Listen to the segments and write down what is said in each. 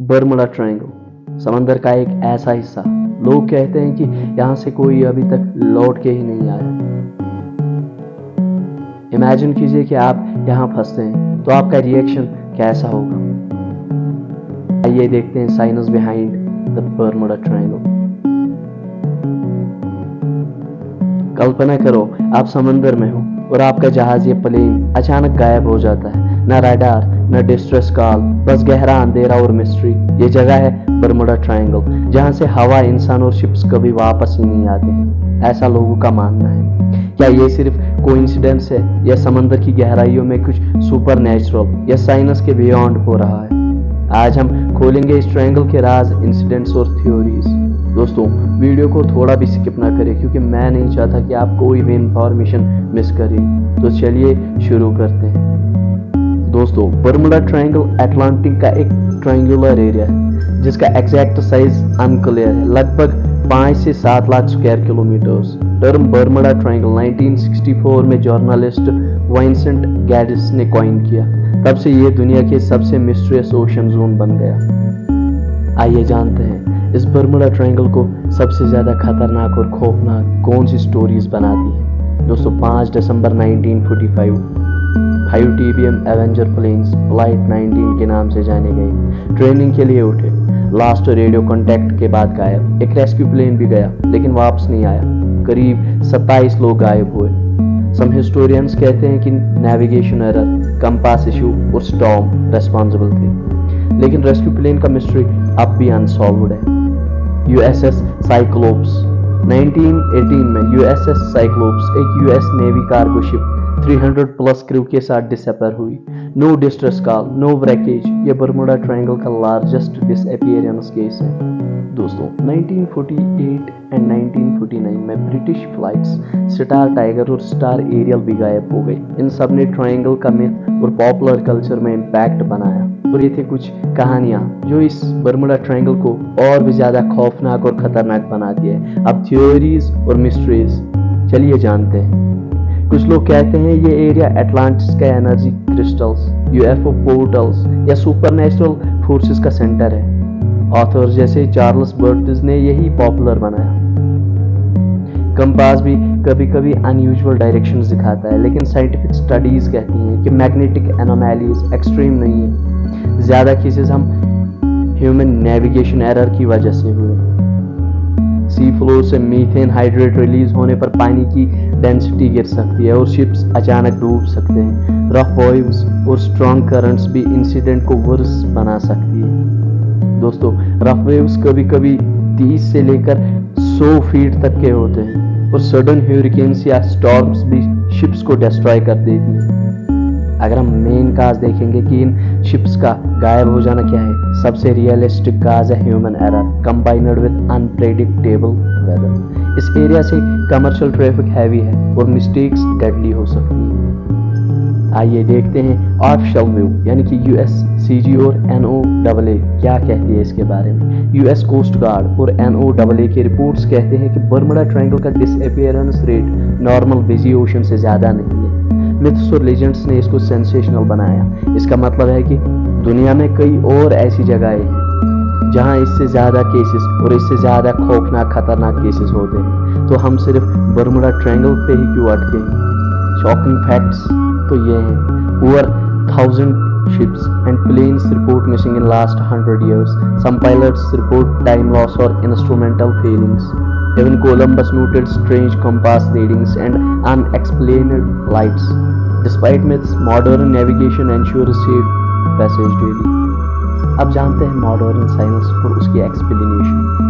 Bermuda triangle समंदर का एक ऐसा हिस्सा, लोग कहते हैं कि यहाँ से कोई अभी तक लौट के ही नहीं आया। इमेजिन कीजिए कि आप यहाँ फंसते हैं तो आपका रिएक्शन कैसा होगा। आइए देखते हैं science behind the Bermuda triangle. कल्पना करो आप समंदर में हो और आपका जहाज या प्लेन अचानक गायब हो जाता है। न रडार, न डिस्ट्रेस कॉल, बस गहरा अंधेरा और मिस्ट्री। ये जगह है बर्मुडा ट्रायंगल, जहां से हवा, इंसान और शिप्स कभी वापस ही नहीं आते हैं, ऐसा लोगों का मानना है। क्या ये सिर्फ कोइंसिडेंस है या समंदर की गहराइयों में कुछ सुपर नेचुरल या साइंस के बियॉन्ड हो रहा है? आज हम खोलेंगे इस ट्रायंगल के राज, इंसिडेंट्स और थ्योरीज। दोस्तों, वीडियो को थोड़ा भी स्किप ना करें क्योंकि मैं नहीं चाहता कि आप कोई भी इंफॉर्मेशन मिस करें। तो चलिए शुरू करते हैं। दोस्तों, बर्मुडा ट्रायंगल अटलांटिक का एक ट्रायंगुलर एरिया है जिसका एग्जैक्ट साइज अनक्लियर है, लगभग 5 से 7 lakh square kilometres. Term Bermuda triangle 1964 में जर्नलिस्ट वाइंसेंट गैडिस ने कॉइन किया। तब से ये दुनिया के सबसे मिस्टीरियस ओशन जोन बन गया। आइए जानते हैं इस बर्मुडा ट्रायंगल को सबसे ज्यादा खतरनाक और खौफनाक कौन सी स्टोरीज बनाती है। दोस्तों, 5 दिसंबर 1945 5 TBM एवेंजर प्लेन्स फ्लाइट 19 के नाम से जाने गए ट्रेनिंग के लिए उठे। लास्ट रेडियो कांटेक्ट के बाद गायब। एक रेस्क्यू प्लेन भी गया लेकिन वापस नहीं आया। करीब 27 लोग गायब हुए। सम हिस्टोरियंस कहते हैं कि नेविगेशन एरर, कंपास इशू और स्टॉर्म रेस्पॉन्सिबल थे, लेकिन रेस्क्यू प्लेन का मिस्ट्री अब भी अनसॉल्व्ड है। USS साइक्लोप्स 1918 में USS साइक्लोप्स एक US navy cargo ship 300 plus crew के साथ डिसअपियर हुई। No distress call, no breakage. ये बर्मुडा ट्रायंगल का लार्जेस्ट डिसअपियरेंस केस है। दोस्तों, 1948 एंड 1949 में ब्रिटिश फ्लाइट्स स्टार टाइगर और स्टार एरियल भी गायब हो गई। इन सब ने ट्रायंगल का मिथ और पॉपुलर कल्चर में इम्पैक्ट बनाया। और ये थे कुछ कहानियां जो इस बर्मुडा ट्रायंगल को और भी ज्यादा खौफनाक और खतरनाक बनाती है। अब थ्योरीज और मिस्ट्रीज, चलिए जानते हैं। कुछ लोग कहते हैं ये एरिया अटलांटिस का एनर्जी क्रिस्टल्स, UFO पोर्टल्स या सुपरनेचुरल फोर्सेस का सेंटर है। ऑथर जैसे चार्ल्स बर्टिस ने यही पॉपुलर बनाया। कंपास भी कभी कभी अनयूजुअल डायरेक्शंस दिखाता है, लेकिन साइंटिफिक स्टडीज कहती हैं कि मैग्नेटिक एनोमैलीज एक्सट्रीम नहीं है। ज्यादा केसेस हम ह्यूमन नेविगेशन एरर की वजह से हुए। सी फ्लोर से मीथेन हाइड्रेट रिलीज होने पर पानी की डेंसिटी गिर सकती है और शिप्स अचानक डूब सकते हैं। रफ वेव्स और स्ट्रॉन्ग करंट्स भी इंसिडेंट को वर्स बना सकती है। दोस्तों, रफ वेव्स कभी कभी 30 से लेकर 100 फीट तक के होते हैं और सडन हरिकेन्स या स्टॉर्म्स भी शिप्स को डिस्ट्रॉय कर देती हैं। अगर हम मेन काज देखेंगे कि इन शिप्स का गायब हो जाना क्या है, सबसे रियलिस्टिक काज है human error combined with unpredictable weather. इस एरिया से कमर्शियल ट्रैफिक हैवी है और मिस्टेक्स डेडली हो सकती हैं। आइए देखते हैं ऑफिशियल व्यू, यानी कि USCG और NOAA क्या कहती है इसके बारे में। US कोस्ट गार्ड और NOAA के रिपोर्ट्स कहते हैं कि बर्मुडा ट्रायंगल का disappearance rate normal busy ocean से ज्यादा नहीं है। मिथ्स और लेजेंड्स ने इसको सेंसेशनल बनाया। इसका मतलब है कि दुनिया में कई और ऐसी जगहें हैं जहां इससे ज्यादा केसेस और इससे ज्यादा खौफनाक खतरनाक केसेस होते हैं, तो हम सिर्फ बर्मुडा ट्रायंगल पे ही क्यों अटके हैं। शॉकिंग फैक्ट्स तो ये हैं, over 1000 ships and planes report missing in last 100 years. Some pilots report time loss or instrumental failings. Even Columbus noted strange compass readings and unexplained lights. Despite myths, modern navigation ensures safe passage daily. अब जानते हैं modern science और उसकी explanation.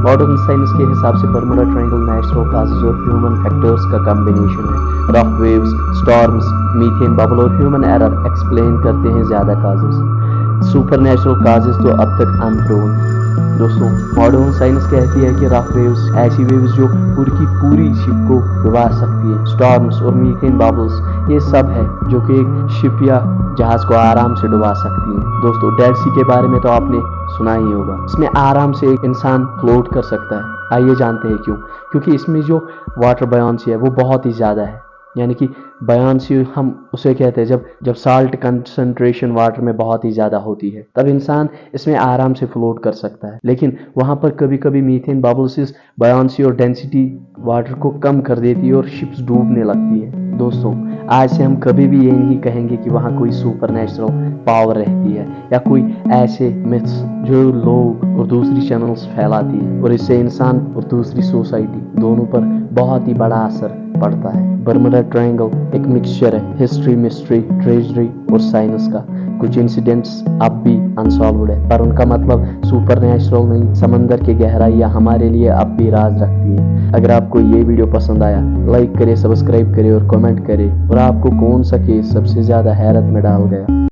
Modern science के हिसाब से Bermuda triangle natural causes और human factors का कॉम्बिनेशन है। Rough waves, storms, methane bubble और ह्यूमन एरर एक्सप्लेन करते हैं ज्यादा काजेज। सुपरनेचुरल काजेज तो अब तक अनप्रूवन। दोस्तों, मॉडर्न साइंस कहती है कि रफ वेव्स, ऐसी वेव्स जो पूरी की पूरी शिप को डुबा सकती है, स्टॉर्म्स और मीथेन बबल्स, ये सब है जो कि एक शिप या जहाज को आराम से डुबा सकती है। दोस्तों, डेड सी के बारे में तो आपने सुना ही होगा। इसमें आराम से एक इंसान फ्लोट कर सकता है। आइए जानते हैं क्यों। क्योंकि इसमें जो वाटर बायोन्सी है वो बहुत ही ज़्यादा है। यानी कि बयानसी हम उसे कहते हैं जब साल्ट कंसंट्रेशन वाटर में बहुत ही ज़्यादा होती है, तब इंसान इसमें आराम से फ्लोट कर सकता है। लेकिन वहाँ पर कभी कभी मीथेन बबल्स इस बयानसी और डेंसिटी वाटर को कम कर देती है और शिप्स डूबने लगती है। दोस्तों, आज से हम कभी भी ये नहीं कहेंगे कि वहाँ कोई सुपरनेचुरल पावर रहती है या कोई ऐसे मिथ्स जो लोग और दूसरी चैनल्स फैलाती है, और इससे इंसान और दूसरी सोसाइटी दोनों पर बहुत ही बड़ा असर पड़ता है। बर्मुडा ट्रायंगल एक मिक्सचर है हिस्ट्री, मिस्ट्री, ट्रेजरी और साइंस का। कुछ इंसिडेंट्स अब भी अनसॉल्व्ड है, पर उनका मतलब सुपरनेचुरल नहीं, समंदर की गहराइयाँ हमारे लिए अब भी राज रखती हैं। अगर आपको ये वीडियो पसंद आया, लाइक करें, सब्सक्राइब करें और कमेंट करें। और आपको कौन सा केस सबसे ज़्यादा हैरत में डाल गया?